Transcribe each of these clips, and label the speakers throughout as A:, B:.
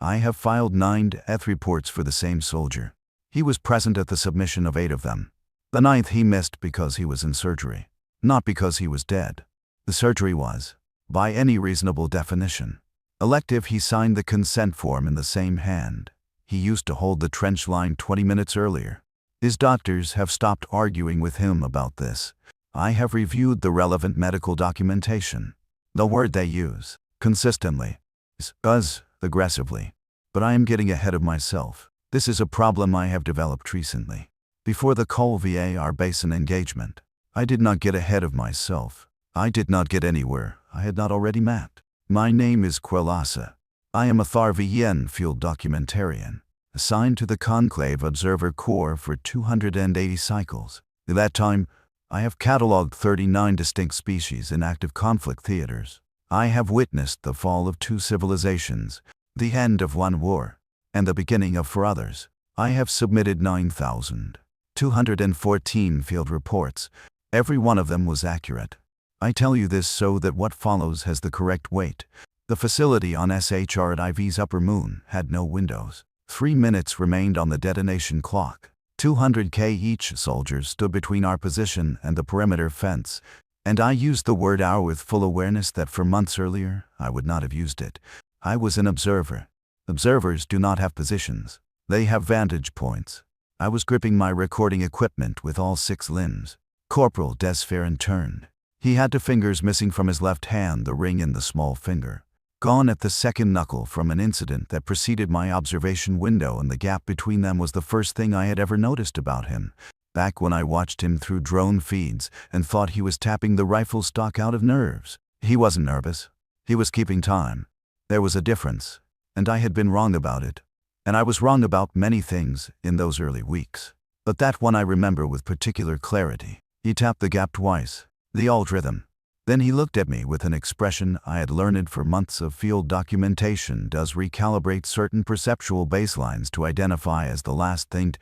A: I have filed 9 death reports for the same soldier. He was present at the submission of 8 of them. The 9th he missed because he was in surgery, not because he was dead. The surgery was, by any reasonable definition, elective. He signed the consent form in the same hand he used to hold the trench line 20 minutes earlier. His doctors have stopped arguing with him about this. I have reviewed the relevant medical documentation. The word they use, consistently, is aggressively. But I am getting ahead of myself. This is a problem I have developed recently. Before the Col VAR Basin engagement, I did not get ahead of myself. I did not get anywhere I had not already mapped. My name is Quelasa. I am a Tharvian field documentarian, assigned to the Conclave Observer Corps for 280 cycles. At that time, I have catalogued 39 distinct species in active conflict theaters. I have witnessed the fall of 2 civilizations, the end of 1 war, and the beginning of 4 others. I have submitted 9,214 field reports. Every one of them was accurate. I tell you this so that what follows has the correct weight. The facility on SHR at IV's upper moon had no windows. 3 minutes remained on the detonation clock. 200k each soldiers stood between our position and the perimeter fence, and I used the word "our" with full awareness that for months earlier I would not have used it. I was an observer. Observers do not have positions. They have vantage points. I was gripping my recording equipment with all 6 limbs. Corporal Desferin turned. He had 2 fingers missing from his left hand, the ring in the small finger gone at the second knuckle from an incident that preceded my observation window, and the gap between them was the first thing I had ever noticed about him, back when I watched him through drone feeds and thought he was tapping the rifle stock out of nerves. He wasn't nervous. He was keeping time. There was a difference, and I had been wrong about it. And I was wrong about many things in those early weeks. But that one I remember with particular clarity. He tapped the gap twice, the alt rhythm. Then he looked at me with an expression I had learned for months of field documentation does recalibrate certain perceptual baselines to identify as the last thing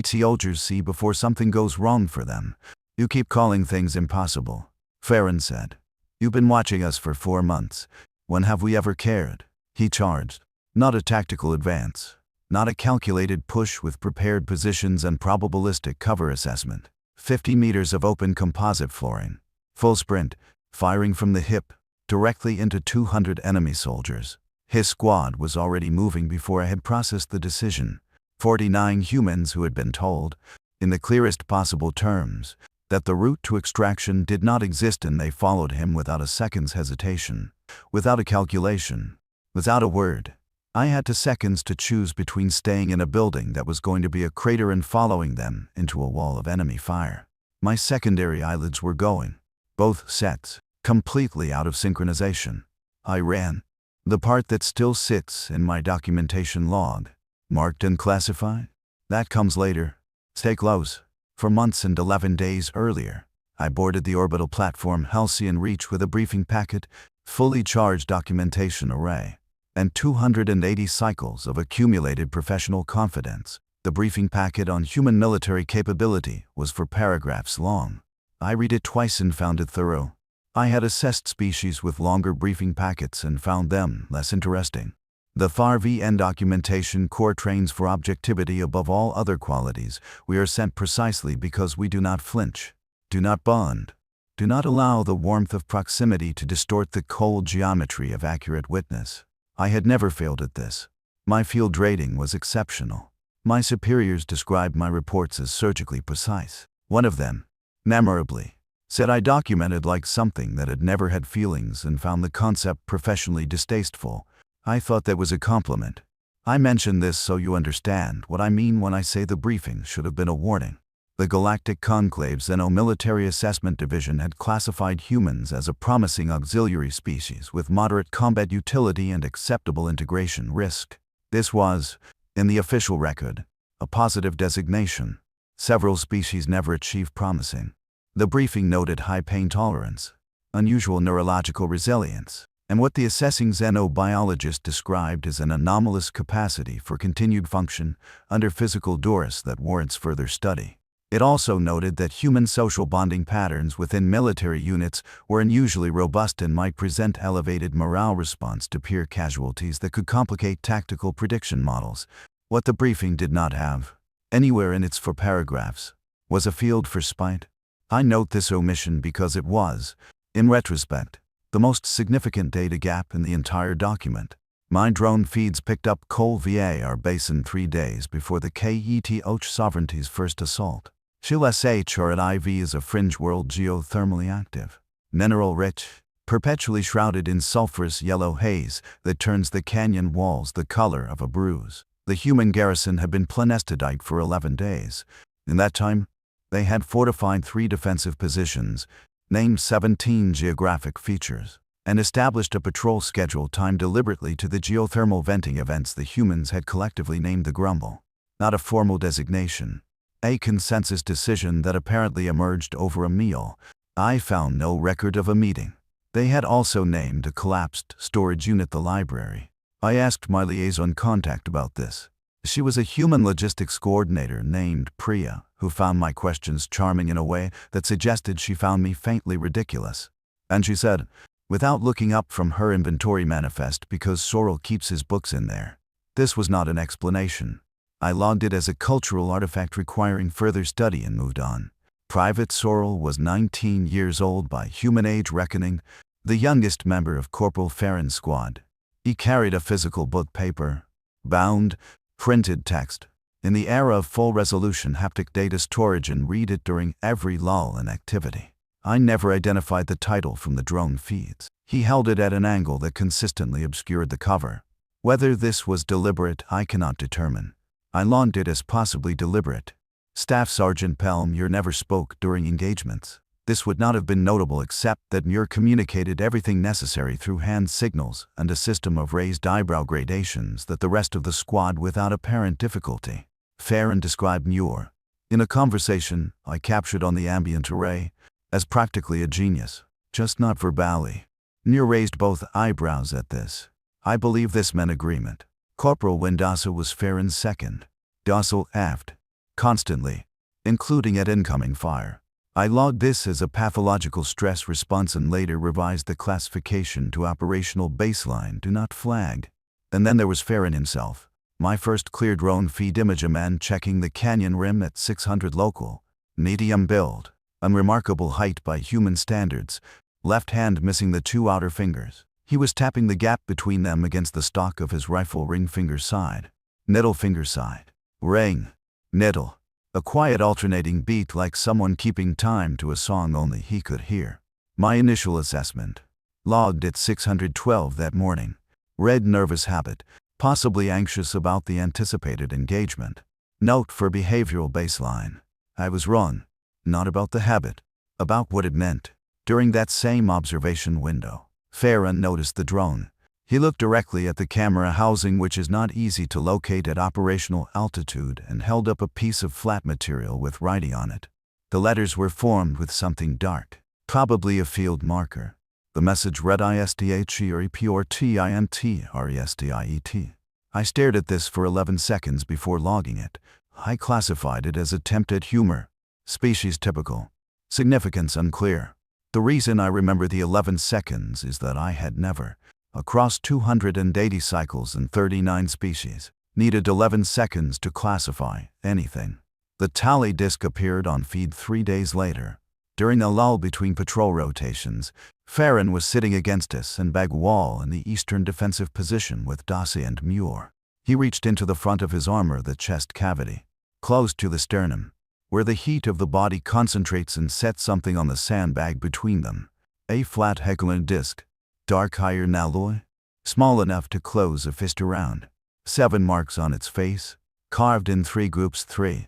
A: soldiers see before something goes wrong for them. You keep calling things impossible, Farron said. You've been watching us for 4 months. When have we ever cared? He charged. Not a tactical advance. Not a calculated push with prepared positions and probabilistic cover assessment. 50 meters of open composite flooring. Full sprint, firing from the hip, directly into 200 enemy soldiers. His squad was already moving before I had processed the decision. 49 humans who had been told, in the clearest possible terms, that the route to extraction did not exist, and they followed him without a second's hesitation, without a calculation, without a word. I had 2 seconds to choose between staying in a building that was going to be a crater and following them into a wall of enemy fire. My secondary eyelids were going. Both sets, completely out of synchronization. I ran. The part that still sits in my documentation log, marked and classified, that comes later. Stay close. For months and 11 days earlier, I boarded the orbital platform Halcyon Reach with a briefing packet, fully charged documentation array, and 280 cycles of accumulated professional confidence. The briefing packet on human military capability was 4 paragraphs long. I read it twice and found it thorough. I had assessed species with longer briefing packets and found them less interesting. The THAR-VN documentation core trains for objectivity above all other qualities. We are sent precisely because we do not flinch, do not bond, do not allow the warmth of proximity to distort the cold geometry of accurate witness. I had never failed at this. My field rating was exceptional. My superiors described my reports as surgically precise. One of them, memorably, said I documented like something that had never had feelings and found the concept professionally distasteful. I thought that was a compliment. I mention this so you understand what I mean when I say the briefing should have been a warning. The Galactic Conclave's Military Assessment Division had classified humans as a promising auxiliary species with moderate combat utility and acceptable integration risk. This was, in the official record, a positive designation. Several species never achieved promising. The briefing noted high pain tolerance, unusual neurological resilience, and what the assessing xenobiologist described as an anomalous capacity for continued function under physical duress that warrants further study. It also noted that human social bonding patterns within military units were unusually robust and might present elevated morale response to peer casualties that could complicate tactical prediction models. What the briefing did not have, anywhere in its 4 paragraphs, was a field for spite. I note this omission because it was, in retrospect, the most significant data gap in the entire document. My drone feeds picked up Col VAR Basin 3 days before the KETH Sovereignty's first assault. Shil SHR at IV is a fringe world geothermally active, mineral-rich, perpetually shrouded in sulfurous yellow haze that turns the canyon walls the color of a bruise. The human garrison had been planestodite for 11 days. In that time, they had fortified 3 defensive positions, named 17 geographic features, and established a patrol schedule timed deliberately to the geothermal venting events the humans had collectively named the Grumble. Not a formal designation, a consensus decision that apparently emerged over a meal. I found no record of a meeting. They had also named a collapsed storage unit the library. I asked my liaison contact about this. She was a human logistics coordinator named Priya, who found my questions charming in a way that suggested she found me faintly ridiculous. And she said, without looking up from her inventory manifest because Sorrel keeps his books in there. This was not an explanation. I logged it as a cultural artifact requiring further study and moved on. Private Sorrel was 19 years old by human age reckoning, the youngest member of Corporal Farron's squad. He carried a physical book paper, bound, printed text. In the era of full-resolution haptic data storage and read it during every lull in activity. I never identified the title from the drone feeds. He held it at an angle that consistently obscured the cover. Whether this was deliberate, I cannot determine. I logged it as possibly deliberate. Staff Sergeant Muir never spoke during engagements. This would not have been notable except that Muir communicated everything necessary through hand signals and a system of raised eyebrow gradations that the rest of the squad without apparent difficulty. Farron described Muir, in a conversation I captured on the ambient array, as practically a genius, just not verbally. Muir raised both eyebrows at this. I believe this meant agreement. Corporal Windasa was Farron's second. Docile aft, constantly, including at incoming fire. I logged this as a pathological stress response and later revised the classification to operational baseline do not flag. And then there was Farron himself. My first clear drone feed image, a man checking the canyon rim at 600 local, medium build, unremarkable height by human standards, left hand missing the 2 outer fingers. He was tapping the gap between them against the stock of his rifle ring finger side, middle finger side, ring, middle. A quiet alternating beat like someone keeping time to a song only he could hear. My initial assessment. Logged at 612 that morning. Red nervous habit, possibly anxious about the anticipated engagement. Note for behavioral baseline. I was wrong. Not about the habit. About what it meant. During that same observation window, Farron noticed the drone. He looked directly at the camera housing, which is not easy to locate at operational altitude, and held up a piece of flat material with writing on it. The letters were formed with something dark, probably a field marker. The message read ISTHEREPORTINTRESTIET. I stared at this for 11 seconds before logging it. I classified it as attempted humor. Species typical. Significance unclear. The reason I remember the 11 seconds is that I had never, across 280 cycles and 39 species, needed 11 seconds to classify anything. The tally disk appeared on feed 3 days later. During a lull between patrol rotations, Farron was sitting against us and back wall in the eastern defensive position with Dossie and Muir. He reached into the front of his armor, the chest cavity, close to the sternum, where the heat of the body concentrates, and set something on the sandbag between them. A flat heckling disc, dark iron alloy, small enough to close a fist around. 7 marks on its face, carved in 3 groups 3,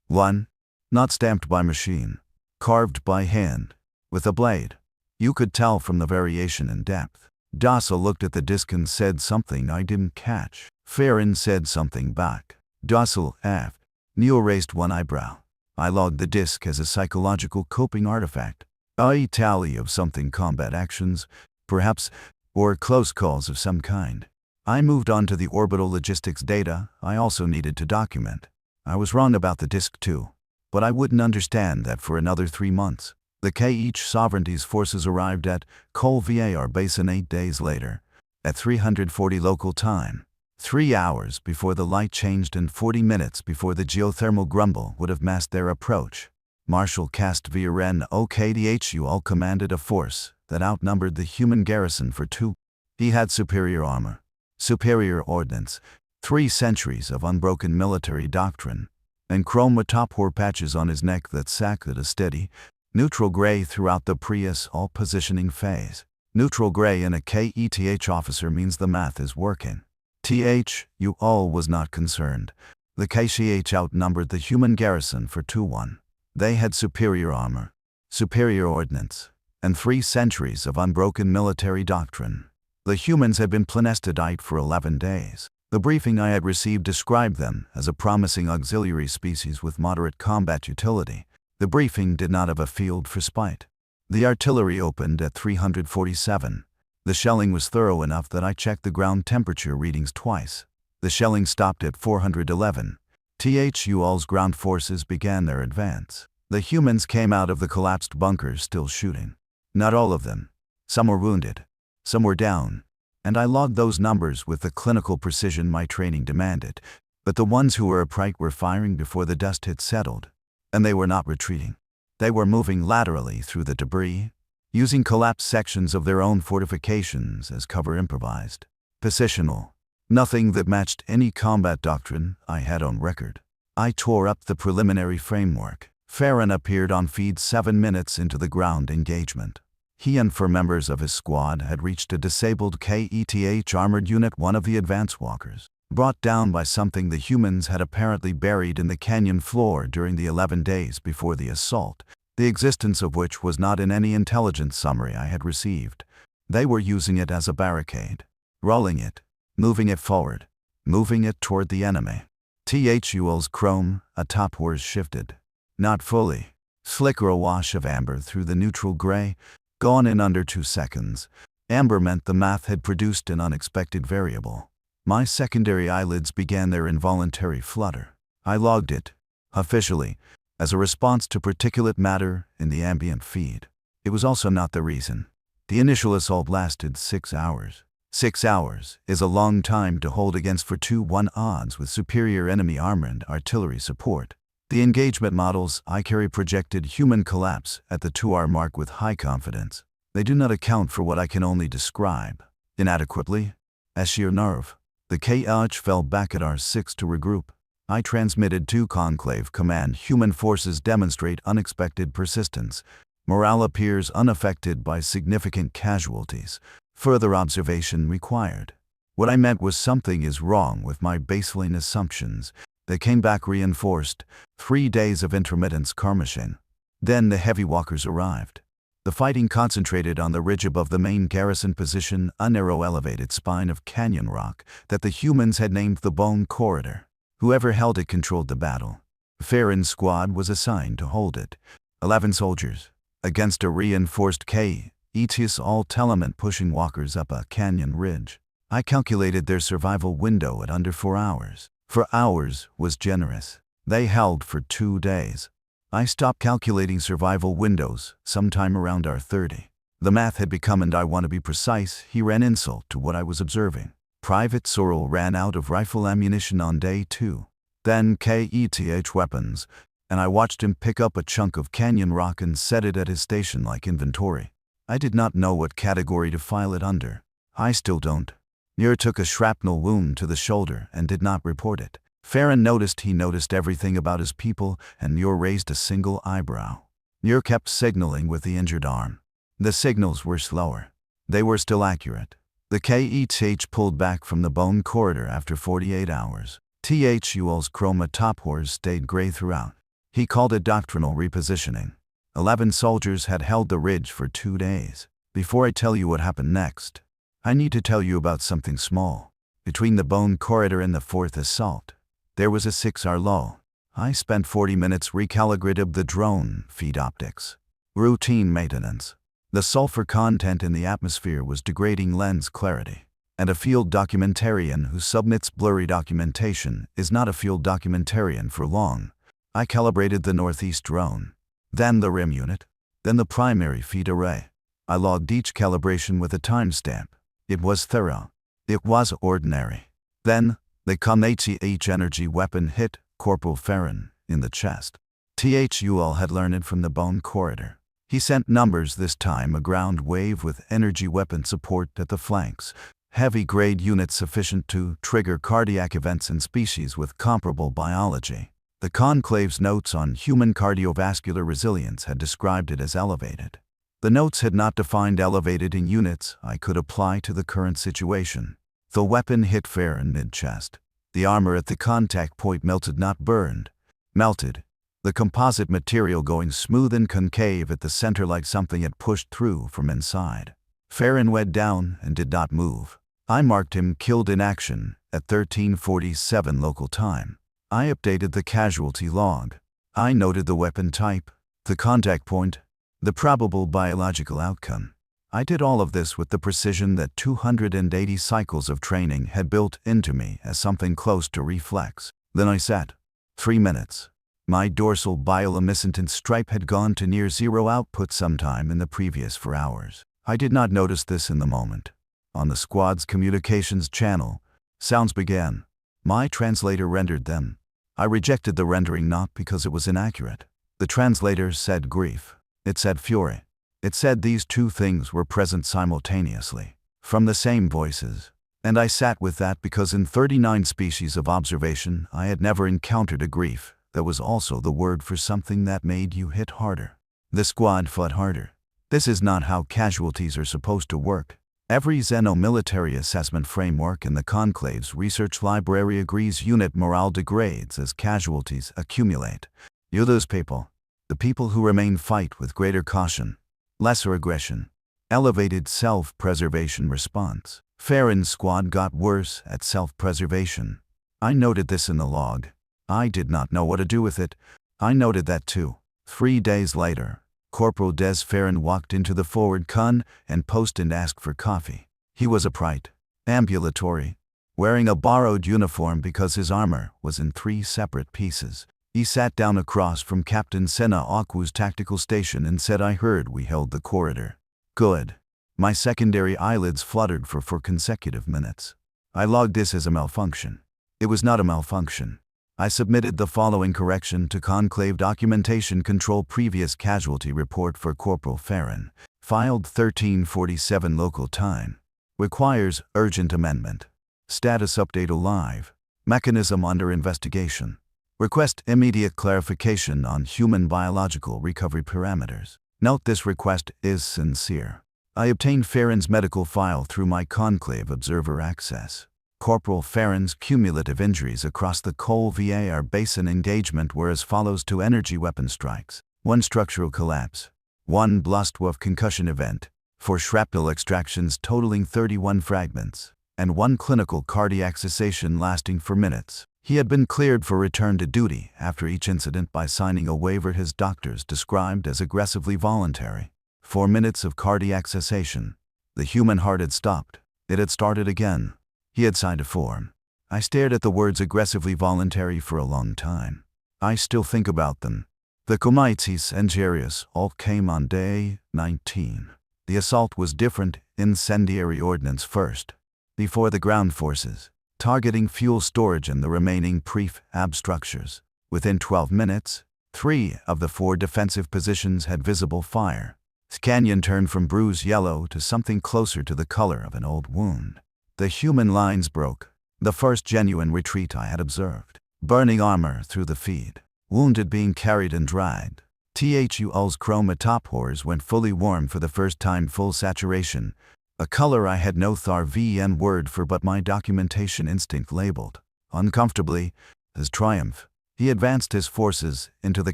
A: 1, not stamped by machine, carved by hand, with a blade. You could tell from the variation in depth. Dasa looked at the disc and said something I didn't catch. Farron said something back. Docile aft. Neil raised one eyebrow. I logged the disc as a psychological coping artifact. A tally of something, combat actions, perhaps, or close calls of some kind. I moved on to the orbital logistics data I also needed to document. I was wrong about the disc too. But I wouldn't understand that for another 3 months. The each sovereignty's forces arrived at Col Var Basin 8 days later, at 340 local time, 3 hours before the light changed and 40 minutes before the geothermal grumble would have masked their approach. Marshal Cast Viren Okdhu all commanded a force that outnumbered the human garrison for 2. He had superior armor, superior ordnance, 3 centuries of unbroken military doctrine, and chrome top-hor patches on his neck that sacked a steady, neutral gray throughout the Prius all positioning phase. Neutral gray in a KETH officer means the math is working. THU all was not concerned. The KCH outnumbered the human garrison for 2-1. They had superior armor, superior ordnance, and 3 centuries of unbroken military doctrine. The humans had been planestidite for 11 days. The briefing I had received described them as a promising auxiliary species with moderate combat utility. The briefing did not have a field for spite. The artillery opened at 347. The shelling was thorough enough that I checked the ground temperature readings twice. The shelling stopped at 411. THU all's ground forces began their advance. The humans came out of the collapsed bunkers still shooting. Not all of them. Some were wounded. Some were down. And I logged those numbers with the clinical precision my training demanded. But the ones who were upright were firing before the dust had settled. And they were not retreating. They were moving laterally through the debris, using collapsed sections of their own fortifications as cover improvised. Positional. Nothing that matched any combat doctrine I had on record. I tore up the preliminary framework. Farron appeared on feed 7 minutes into the ground engagement. He and 4 members of his squad had reached a disabled KETH armored unit, one of the advance walkers, brought down by something the humans had apparently buried in the canyon floor during the 11 days before the assault, the existence of which was not in any intelligence summary I had received. They were using it as a barricade, rolling it, moving it forward, moving it toward the enemy. THUL's chrome atop was shifted. Not fully. Flicker a wash of amber through the neutral gray, gone in under 2 seconds. Amber meant the math had produced an unexpected variable. My secondary eyelids began their involuntary flutter. I logged it, officially, as a response to particulate matter in the ambient feed. It was also not the reason. The initial assault lasted 6 hours. 6 hours is a long time to hold against for 2-1 odds with superior enemy armor and artillery support. The engagement models I carry projected human collapse at the 2-hour mark with high confidence. They do not account for what I can only describe inadequately as sheer nerve. The KH fell back at R6 to regroup. I transmitted to Conclave Command. Human forces demonstrate unexpected persistence. Morale appears unaffected by significant casualties. Further observation required. What I meant was something is wrong with my baseline assumptions. They came back reinforced. 3 days of intermittent skirmishing. Then the heavy walkers arrived. The fighting concentrated on the ridge above the main garrison position, a narrow elevated spine of canyon rock that the humans had named the Bone Corridor. Whoever held it controlled the battle. Farron's squad was assigned to hold it. 11 soldiers, against a reinforced KETH alt-element pushing walkers up a canyon ridge. I calculated their survival window at under 4 hours. 4 hours was generous. They held for 2 days. I stopped calculating survival windows sometime around R30. The math had become, and I want to be precise, he ran insult to what I was observing. Private Sorrel ran out of rifle ammunition on day 2. Then KETH weapons, and I watched him pick up a chunk of canyon rock and set it at his station like inventory. I did not know what category to file it under. I still don't. Muir took a shrapnel wound to the shoulder and did not report it. Farron noticed he noticed everything about his people, and Muir raised a single eyebrow. Muir kept signaling with the injured arm. The signals were slower. They were still accurate. The KETH pulled back from the Bone Corridor after 48 hours. THUL's chroma top hors stayed gray throughout. He called it doctrinal repositioning. 11 soldiers had held the ridge for 2 days. Before I tell you what happened next, I need to tell you about something small. Between the Bone Corridor and the 4th assault, there was a 6-hour lull. I spent 40 minutes recalibrating the drone feed optics. Routine maintenance. The sulfur content in the atmosphere was degrading lens clarity. And a field documentarian who submits blurry documentation is not a field documentarian for long. I calibrated the northeast drone, then the rim unit, then the primary feed array. I logged each calibration with a timestamp. It was thorough. It was ordinary. Then, the HCH energy weapon hit Corporal Farron in the chest. THUL had learned it from the bone corridor. He sent numbers this time, a ground wave with energy weapon support at the flanks, heavy-grade units sufficient to trigger cardiac events in species with comparable biology. The Conclave's notes on human cardiovascular resilience had described it as elevated. The notes had not defined elevated in units I could apply to the current situation. The weapon hit Farron mid-chest. The armor at the contact point melted, not burned. Melted. The composite material going smooth and concave at the center like something had pushed through from inside. Farron went down and did not move. I marked him killed in action at 13:47 local time. I updated the casualty log. I noted the weapon type, the contact point, the probable biological outcome. I did all of this with the precision that 280 cycles of training had built into me as something close to reflex. Then I sat. 3 minutes. My dorsal bioluminescent stripe had gone to near zero output sometime in the previous 4 hours. I did not notice this in the moment. On the squad's communications channel, sounds began. My translator rendered them. I rejected the rendering not because it was inaccurate. The translator said grief. It said fury. It said these two things were present simultaneously, from the same voices. And I sat with that because in 39 species of observation I had never encountered a grief that was also the word for something that made you hit harder. The squad fought harder. This is not how casualties are supposed to work. Every Xeno military assessment framework in the Conclave's research library agrees unit morale degrades as casualties accumulate. You lose people. The people who remain fight with greater caution, lesser aggression, elevated self-preservation response. Farron's squad got worse at self-preservation. I noted this in the log. I did not know what to do with it. I noted that too. 3 days later, Corporal Des Farron walked into the forward con and post and asked for coffee. He was upright, ambulatory, wearing a borrowed uniform because his armor was in 3 separate pieces. He sat down across from Captain Senna Akwu's tactical station and said, "I heard we held the corridor." Good. My secondary eyelids fluttered for 4 consecutive minutes. I logged this as a malfunction. It was not a malfunction. I submitted the following correction to Conclave Documentation Control: previous casualty report for Corporal Farron, filed 13:47 local time. Requires urgent amendment. Status update alive. Mechanism under investigation. Request immediate clarification on human biological recovery parameters. Note this request is sincere. I obtained Farron's medical file through my Conclave Observer access. Corporal Farron's cumulative injuries across the Cole VAR basin engagement were as follows: 2 energy weapon strikes, 1 structural collapse, 1 Blustwurf concussion event, 4 shrapnel extractions totaling 31 fragments, and 1 clinical cardiac cessation lasting for minutes. He had been cleared for return to duty after each incident by signing a waiver his doctors described as aggressively voluntary. 4 minutes of cardiac cessation. The human heart had stopped. It had started again. He had signed a form. I stared at the words aggressively voluntary for a long time. I still think about them. The Comaites Injurious all came on day 19. The assault was different: incendiary ordnance first, before the ground forces, targeting fuel storage and the remaining prefab structures. Within 12 minutes, 3 of the 4 defensive positions had visible fire. Canyon turned from bruised yellow to something closer to the color of an old wound. The human lines broke. The first genuine retreat I had observed. Burning armor through the feed. Wounded being carried and dragged. THUL's chromatophores went fully warm for the first time, full saturation, a color I had no Tharvn word for but my documentation instinct labeled. Uncomfortably, his triumph, he advanced his forces into the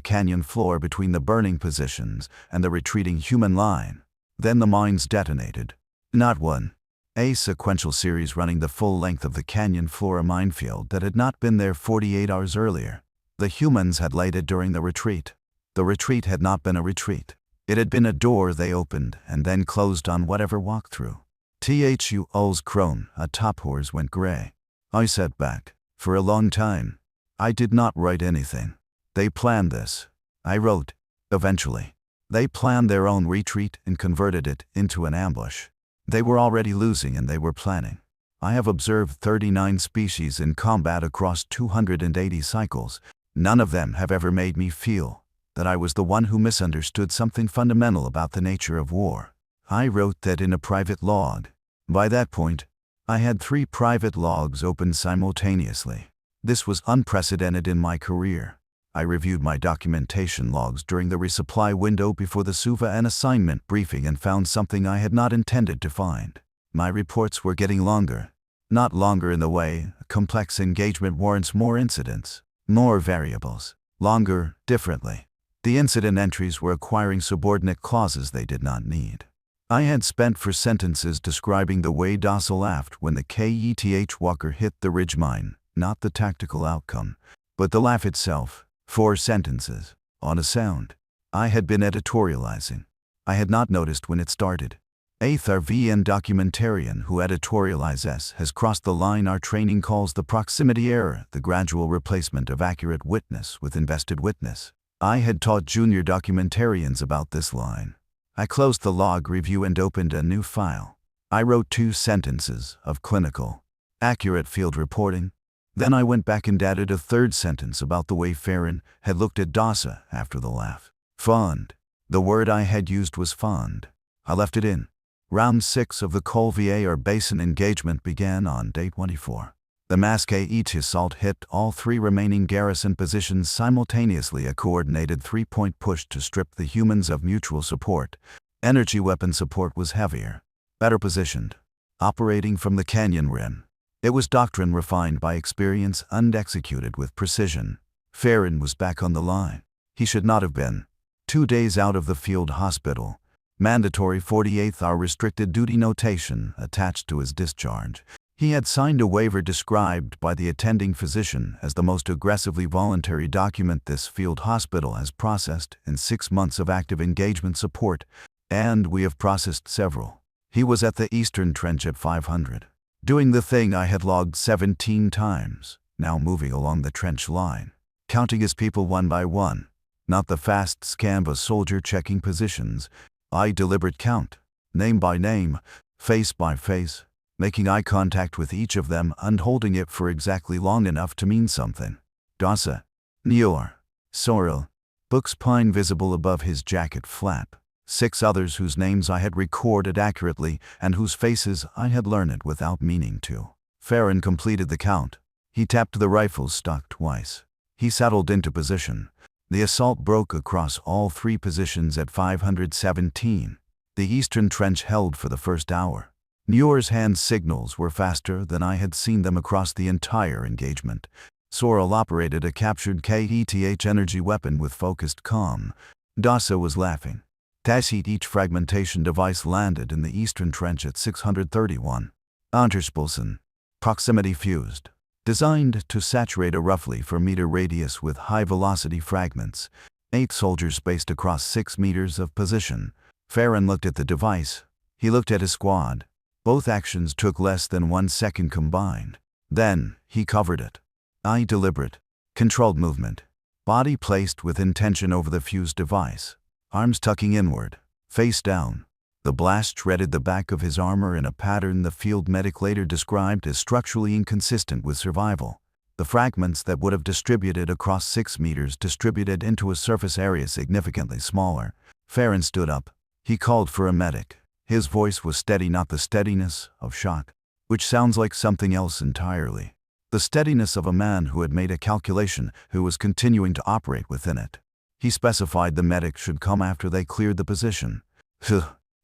A: canyon floor between the burning positions and the retreating human line. Then the mines detonated. Not one. A sequential series running the full length of the canyon floor, a minefield that had not been there 48 hours earlier. The humans had laid it during the retreat. The retreat had not been a retreat. It had been a door they opened and then closed on whatever walked through. THUL's chromatophores went gray. I sat back. For a long time, I did not write anything. They planned this. I wrote. Eventually. They planned their own retreat and converted it into an ambush. They were already losing and they were planning. I have observed 39 species in combat across 280 cycles. None of them have ever made me feel that I was the one who misunderstood something fundamental about the nature of war. I wrote that in a private log. By that point, I had 3 private logs open simultaneously. This was unprecedented in my career. I reviewed my documentation logs during the resupply window before the SUVA and assignment briefing and found something I had not intended to find. My reports were getting longer. Not longer in the way a complex engagement warrants more incidents, more variables. Longer, differently. The incident entries were acquiring subordinate clauses they did not need. I had spent 4 sentences describing the way DASA laughed when the KETH Walker hit the ridge mine, not the tactical outcome, but the laugh itself. 4 sentences. On a sound. I had been editorializing. I had not noticed when it started. ATHRVN documentarian who editorializes has crossed the line our training calls the proximity error, the gradual replacement of accurate witness with invested witness. I had taught junior documentarians about this line. I closed the log review and opened a new file. I wrote 2 sentences of clinical, accurate field reporting. Then I went back and added a 3rd sentence about the way Farron had looked at DASA after the laugh. Fond. The word I had used was fond. I left it in. Round 6 of the Colvier Basin engagement began on day 24. The mass KET assault hit all 3 remaining garrison positions simultaneously, a coordinated 3-point push to strip the humans of mutual support. Energy weapon support was heavier, better positioned, operating from the canyon rim. It was doctrine refined by experience and executed with precision. Farron was back on the line. He should not have been. 2 days out of the field hospital. Mandatory 48-hour restricted duty notation attached to his discharge. He had signed a waiver described by the attending physician as the most aggressively voluntary document this field hospital has processed in 6 months of active engagement support, and we have processed several. He was at the Eastern Trench at 500. Doing the thing I had logged 17 times, now moving along the trench line, counting his people one by one, not the fast scan of a soldier checking positions. I deliberate count, name by name, face by face, making eye contact with each of them and holding it for exactly long enough to mean something. DASA, Nior, Sorrel, Book's pine visible above his jacket flap. 6 others whose names I had recorded accurately and whose faces I had learned without meaning to. Farron completed the count. He tapped the rifle stock twice. He settled into position. The assault broke across all 3 positions at 517. The Eastern Trench held for the first hour. Muir's hand signals were faster than I had seen them across the entire engagement. Sorrel operated a captured KETH energy weapon with focused calm. DASA was laughing. Tacit each fragmentation device landed in the Eastern Trench at 631. Unterspulsen. Proximity fused. Designed to saturate a roughly 4-meter radius with high-velocity fragments. 8 soldiers spaced across 6 meters of position. Farron looked at the device. He looked at his squad. Both actions took less than 1 second combined. Then, he covered it. I deliberate. Controlled movement. Body placed with intention over the fused device. Arms tucking inward, face down. The blast shredded the back of his armor in a pattern the field medic later described as structurally inconsistent with survival. The fragments that would have distributed across 6 meters distributed into a surface area significantly smaller. Farron stood up. He called for a medic. His voice was steady, not the steadiness of shock, which sounds like something else entirely. The steadiness of a man who had made a calculation, who was continuing to operate within it. He specified the medic should come after they cleared the position.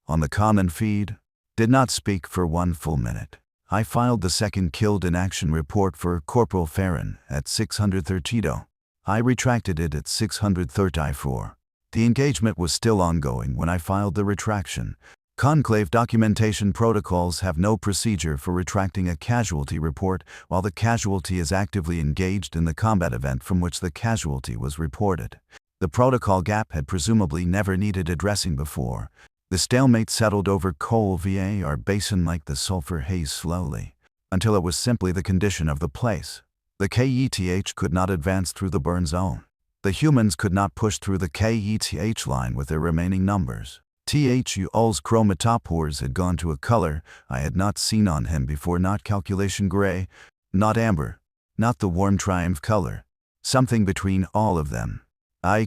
A: On the common feed. Did not speak for 1 full minute. I filed the second killed in action report for Corporal Farron at 630. I retracted it at 634. The engagement was still ongoing when I filed the retraction. Conclave documentation protocols have no procedure for retracting a casualty report while the casualty is actively engaged in the combat event from which the casualty was reported. The protocol gap had presumably never needed addressing before. The stalemate settled over Colvier Basin like the sulfur haze slowly, until it was simply the condition of the place. The KETH could not advance through the burn zone. The humans could not push through the KETH line with their remaining numbers. THU's chromatopores had gone to a color I had not seen on him before, not calculation gray, not amber, not the warm triumph color. Something between all of them.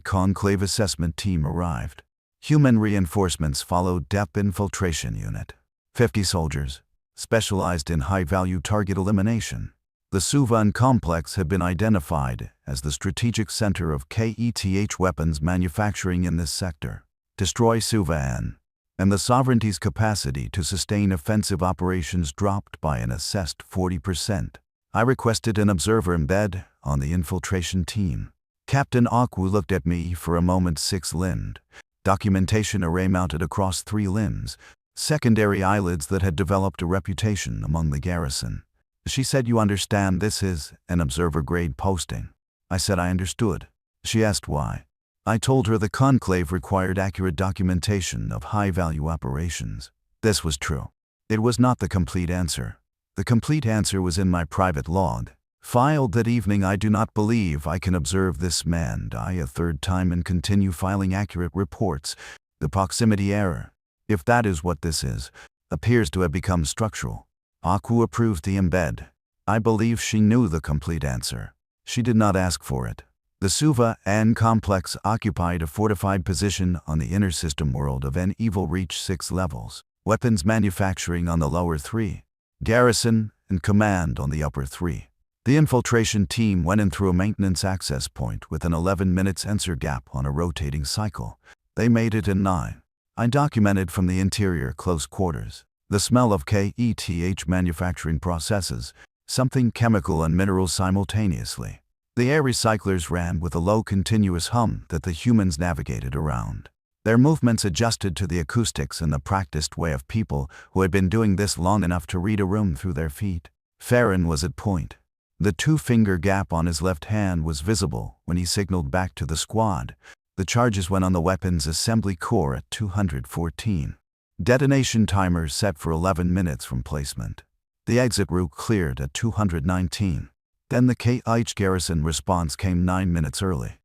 A: Conclave assessment team arrived. Human reinforcements followed. Depth infiltration unit. 50 soldiers, specialized in high-value target elimination. The Suvan complex had been identified as the strategic center of KETH weapons manufacturing in this sector. Destroy Suvan, and the sovereignty's capacity to sustain offensive operations dropped by an assessed 40%. I requested an observer embed on the infiltration team. Captain Akwu looked at me for a moment. 6-limbed. Documentation array mounted across 3 limbs. Secondary eyelids that had developed a reputation among the garrison. She said, "You understand this is an observer-grade posting." I said I understood. She asked why. I told her the conclave required accurate documentation of high-value operations. This was true. It was not the complete answer. The complete answer was in my private log, filed that evening. I do not believe I can observe this man die a third time and continue filing accurate reports. The proximity error, if that is what this is, appears to have become structural. Akwu approved the embed. I believe she knew the complete answer. She did not ask for it. The Suva-An complex occupied a fortified position on the inner system world of N. Evil reached 6 levels. Weapons manufacturing on the lower 3. Garrison and command on the upper 3. The infiltration team went in through a maintenance access point with an 11-minute sensor gap on a rotating cycle. They made it in 9. I documented from the interior close quarters. The smell of KETH manufacturing processes, something chemical and mineral simultaneously. The air recyclers ran with a low continuous hum that the humans navigated around. Their movements adjusted to the acoustics in the practiced way of people who had been doing this long enough to read a room through their feet. Farron was at point. The 2-finger gap on his left hand was visible when he signaled back to the squad. The charges went on the weapons assembly core at 214. Detonation timer set for 11 minutes from placement. The exit route cleared at 219. Then the KH garrison response came 9 minutes early.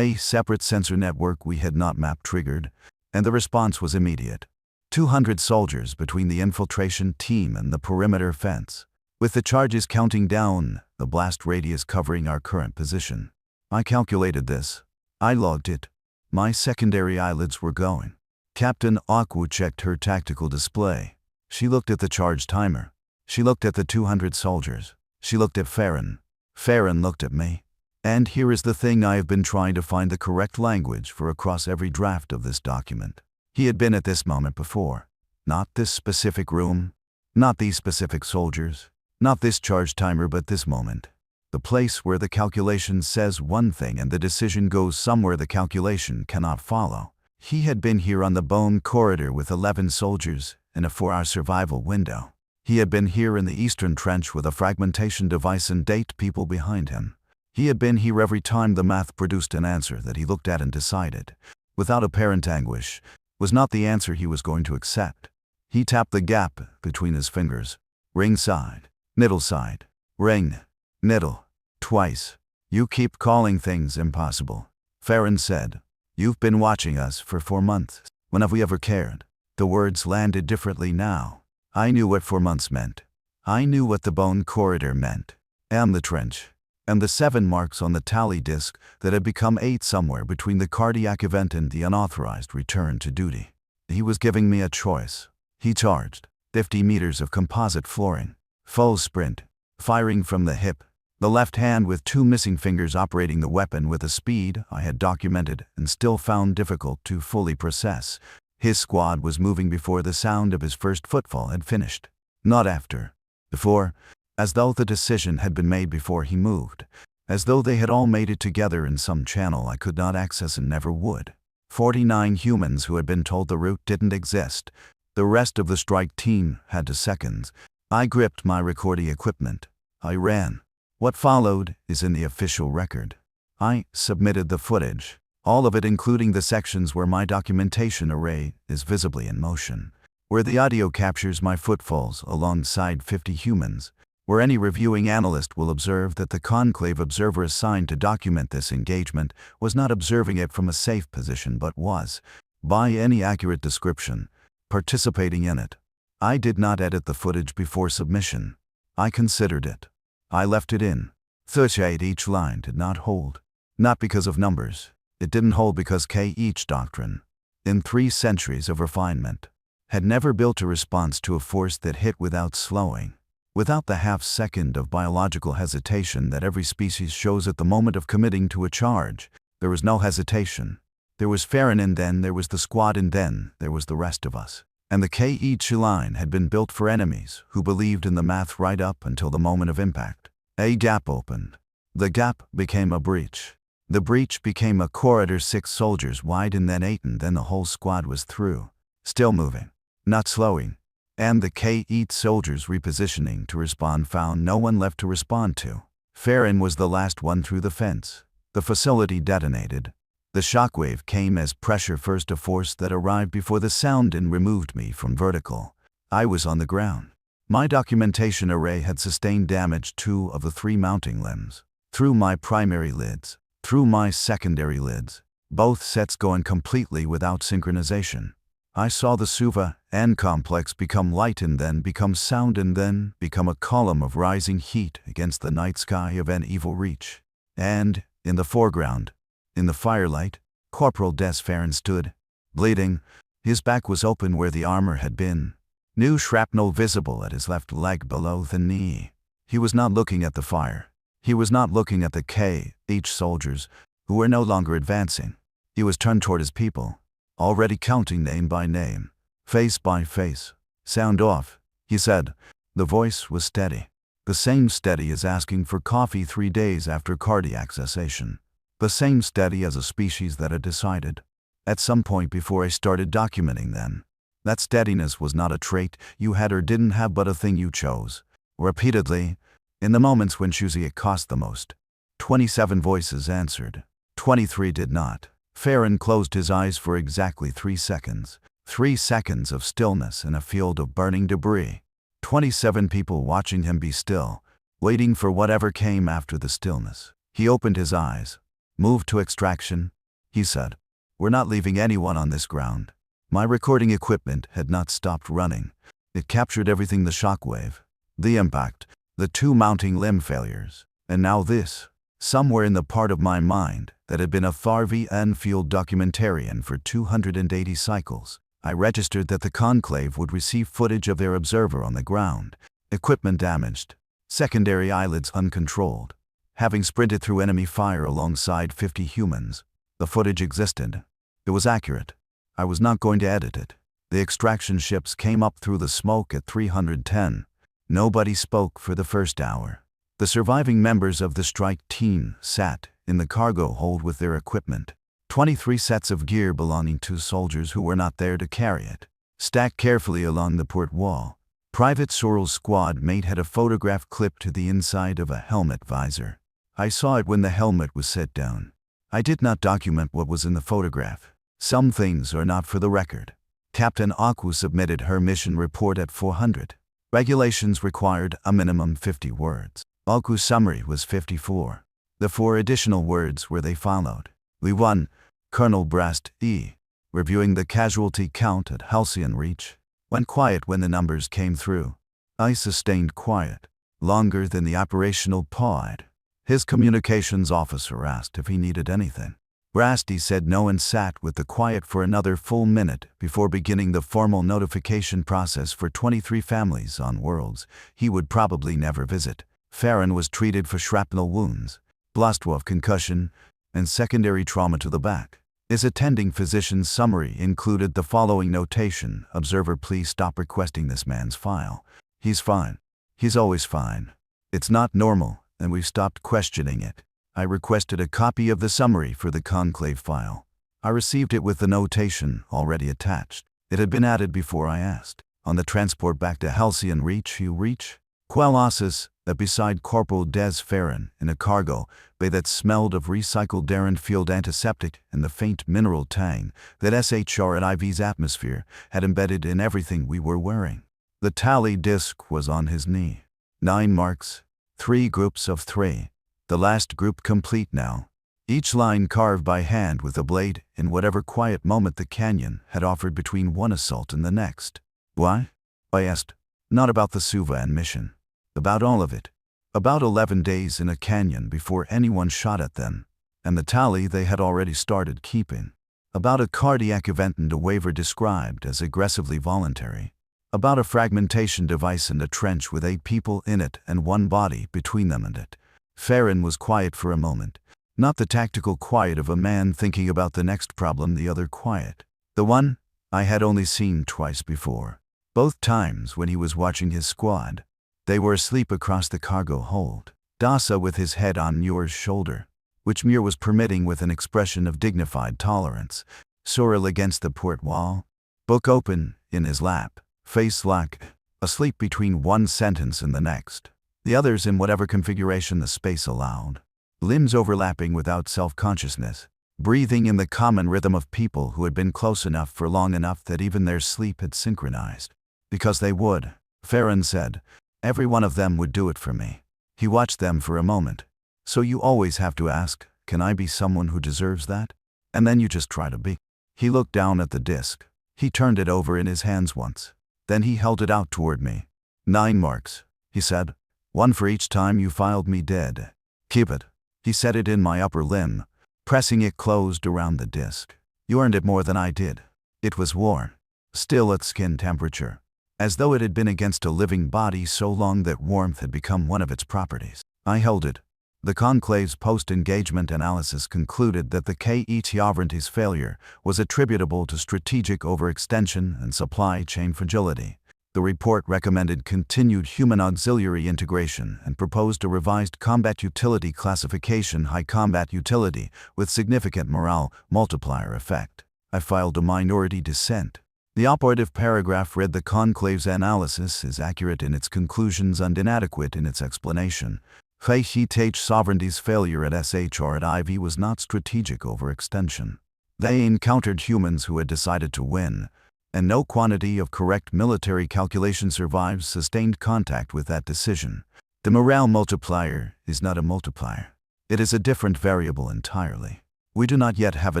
A: Separate sensor network we had not map triggered, and the response was immediate. 200 soldiers between the infiltration team and the perimeter fence, with the charges counting down, the blast radius covering our current position. I calculated this. I logged it. My secondary eyelids were going. Captain Akwu checked her tactical display. She looked at the charge timer. She looked at the 200 soldiers. She looked at Farron. Farron looked at me. And here is the thing I have been trying to find the correct language for across every draft of this document. He had been at this moment before. Not this specific room. Not these specific soldiers. Not this charge timer, but this moment. The place where the calculation says one thing and the decision goes somewhere the calculation cannot follow. He had been here on the bone corridor with 11 soldiers in a 4-hour survival window. He had been here in the eastern trench with a fragmentation device and 8 people behind him. He had been here every time the math produced an answer that he looked at and decided, without apparent anguish, was not the answer he was going to accept. He tapped the gap between his fingers. Ring side, niddle side, ring, niddle, twice. You keep calling things impossible. Farron said. You've been watching us for 4 months. When have we ever cared? The words landed differently now. I knew what 4 months meant. I knew what the bone corridor meant. And the trench. And the 7 marks on the tally disc that had become 8 somewhere between the cardiac event and the unauthorized return to duty. He was giving me a choice. He charged. 50 meters of composite flooring. Full sprint. Firing from the hip. The left hand with 2 missing fingers operating the weapon with a speed I had documented and still found difficult to fully process. His squad was moving before the sound of his first footfall had finished. Not after. Before, as though the decision had been made before he moved. As though they had all made it together in some channel I could not access and never would. 49 humans who had been told the route didn't exist. The rest of the strike team had to seconds. I gripped my recording equipment. I ran. What followed is in the official record. I submitted the footage, all of it including the sections where my documentation array is visibly in motion, where the audio captures my footfalls alongside 50 humans, where any reviewing analyst will observe that the conclave observer assigned to document this engagement was not observing it from a safe position but was, by any accurate description, participating in it. I did not edit the footage before submission. I considered it. I left it in. 38 each line did not hold. Not because of numbers. It didn't hold because each doctrine, in 3 centuries of refinement, had never built a response to a force that hit without slowing, without the half-second of biological hesitation that every species shows at the moment of committing to a charge. There was no hesitation. There was Farron, and then there was the squad, and then there was the rest of us. And the each line had been built for enemies who believed in the math right up until the moment of impact. A gap opened. The gap became a breach. The breach became a corridor 6 soldiers wide, and then 8, and then the whole squad was through. Still moving. Not slowing. And the each soldiers repositioning to respond found no one left to respond to. Farron was the last one through the fence. The facility detonated. The shockwave came as pressure, first a force that arrived before the sound and removed me from vertical. I was on the ground. My documentation array had sustained damage 2 of the 3 mounting limbs. Through my primary lids. Through my secondary lids. Both sets going completely without synchronization. I saw the SUVA and complex become light, and then become sound, and then become a column of rising heat against the night sky of an evil reach. And, in the foreground, in the firelight, Corporal Des Farron stood, bleeding. His back was open where the armor had been. New shrapnel visible at his left leg below the knee. He was not looking at the fire. He was not looking at the each soldiers, who were no longer advancing. He was turned toward his people, already counting name by name, face by face. Sound off, he said. The voice was steady. The same steady as asking for coffee 3 days after cardiac cessation. The same steady as a species that had decided, at some point before I started documenting them, that steadiness was not a trait you had or didn't have, but a thing you chose. Repeatedly, in the moments when choosing it cost the most. 27 voices answered. 23 did not. Farron closed his eyes for exactly 3 seconds. 3 seconds of stillness in a field of burning debris. 27 people watching him be still, waiting for whatever came after the stillness. He opened his eyes. Move to extraction, he said. We're not leaving anyone on this ground. My recording equipment had not stopped running. It captured everything: the shockwave, the impact, the 2 mounting limb failures, and now this. Somewhere in the part of my mind that had been a Tharv and field documentarian for 280 cycles, I registered that the conclave would receive footage of their observer on the ground, equipment damaged, secondary eyelids uncontrolled, having sprinted through enemy fire alongside 50 humans. The footage existed. It was accurate. I was not going to edit it. The extraction ships came up through the smoke at 310. Nobody spoke for the first hour. The surviving members of the strike team sat in the cargo hold with their equipment. 23 sets of gear belonging to soldiers who were not there to carry it, stacked carefully along the port wall. Private Sorrell's squad mate had a photograph clipped to the inside of a helmet visor. I saw it when the helmet was set down. I did not document what was in the photograph. Some things are not for the record. Captain Aku submitted her mission report at 400. Regulations required a minimum 50 words. Aku's summary was 54. The 4 additional words were they followed. We won. Colonel Brast E. Reviewing the casualty count at Halcyon Reach. Went quiet when the numbers came through. I sustained quiet. Longer than the operational pod. His communications officer asked if he needed anything. Brasty said no and sat with the quiet for another full minute before beginning the formal notification process for 23 families on worlds he would probably never visit. Farron was treated for shrapnel wounds, blastwolf concussion, and secondary trauma to the back. His attending physician's summary included the following notation: Observer, please stop requesting this man's file. He's fine. He's always fine. It's not normal, and we've stopped questioning it. I requested a copy of the summary for the conclave file. I received it with the notation already attached. It had been added before I asked. On the transport back to Halcyon Reach, you reach Quelosis, that beside Corporal Des Farron in a cargo bay that smelled of recycled Darren field antiseptic and the faint mineral tang that SHR at IV's atmosphere had embedded in everything we were wearing. The tally disc was on his knee. 9 marks, 3 groups of 3. The last group complete now. Each line carved by hand with a blade in whatever quiet moment the canyon had offered between one assault and the next. Why? I asked. Not about the Suvan mission. About all of it. About 11 days in a canyon before anyone shot at them, and the tally they had already started keeping. About a cardiac event and a waiver described as aggressively voluntary. About a fragmentation device and a trench with 8 people in it and 1 body between them and it. Farron was quiet for a moment. Not the tactical quiet of a man thinking about the next problem, the other quiet. The one I had only seen twice before. Both times when he was watching his squad. They were asleep across the cargo hold. Dasa with his head on Muir's shoulder, which Muir was permitting with an expression of dignified tolerance. Sorrel against the port wall, book open in his lap, face locked, asleep between one sentence and the next. The others in whatever configuration the space allowed. Limbs overlapping without self-consciousness, breathing in the common rhythm of people who had been close enough for long enough that even their sleep had synchronized. Because they would, Farron said. Every one of them would do it for me. He watched them for a moment. So you always have to ask, can I be someone who deserves that? And then you just try to be. He looked down at the disc. He turned it over in his hands once. Then he held it out toward me. 9 marks, he said. 1 for each time you filed me dead. Keep it. He set it in my upper limb, pressing it closed around the disc. You earned it more than I did. It was warm, still at skin temperature, as though it had been against a living body so long that warmth had become one of its properties. I held it. The conclave's post-engagement analysis concluded that the HFY's failure was attributable to strategic overextension and supply chain fragility. The report recommended continued human auxiliary integration and proposed a revised combat utility classification, high combat utility, with significant morale multiplier effect. I filed a minority dissent. The operative paragraph read, the conclave's analysis is accurate in its conclusions and inadequate in its explanation. HFY sovereignty's failure at SHR was not strategic overextension. They encountered humans who had decided to win, and no quantity of correct military calculation survives sustained contact with that decision. The morale multiplier is not a multiplier. It is a different variable entirely. We do not yet have a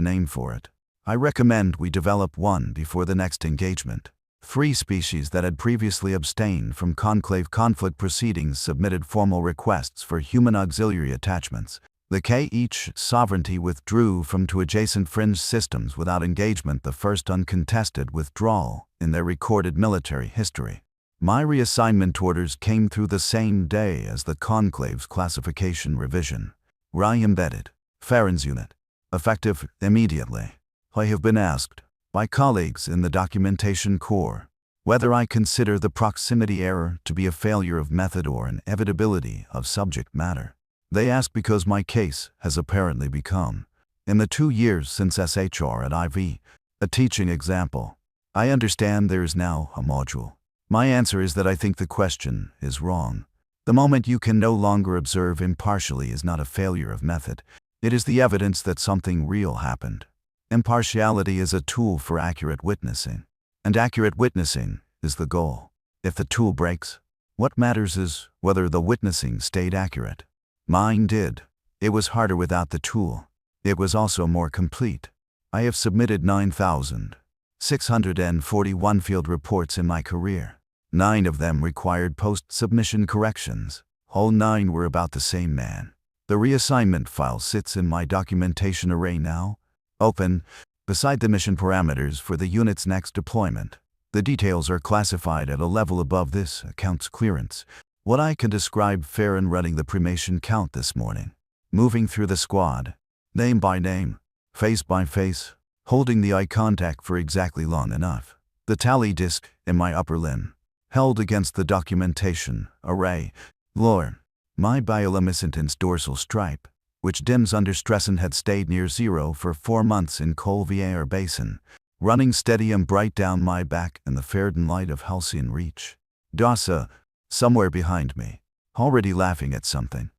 A: name for it. I recommend we develop one before the next engagement. 3 species that had previously abstained from conclave conflict proceedings submitted formal requests for human auxiliary attachments. The HFY sovereignty withdrew from 2 adjacent fringe systems without engagement, the first uncontested withdrawal in their recorded military history. My reassignment orders came through the same day as the conclave's classification revision. Where I embedded Farron's unit. Effective immediately. I have been asked by colleagues in the documentation corps whether I consider the proximity error to be a failure of method or an inevitability of subject matter. They ask because my case has apparently become, in the 2 years since SHR a teaching example. I understand there is now a module. My answer is that I think the question is wrong. The moment you can no longer observe impartially is not a failure of method. It is the evidence that something real happened. Impartiality is a tool for accurate witnessing, and accurate witnessing is the goal. If the tool breaks, what matters is whether the witnessing stayed accurate. Mine did. It was harder without the tool. It was also more complete. I have submitted 9,641 field reports in my career. 9 of them required post-submission corrections. All 9 were about the same man. The reassignment file sits in my documentation array now, open, beside the mission parameters for the unit's next deployment. The details are classified at a level above this account's clearance. What I can describe Farron running the cremation count this morning, moving through the squad, name by name, face by face, holding the eye contact for exactly long enough. The tally disc in my upper limb, held against the documentation array. Lore, my bioluminescence dorsal stripe, which dims under stress and had stayed near 0 for 4 months in Colvier Basin, running steady and bright down my back in the Ferdinand light of halcyon reach. Dasa, somewhere behind me, already laughing at something.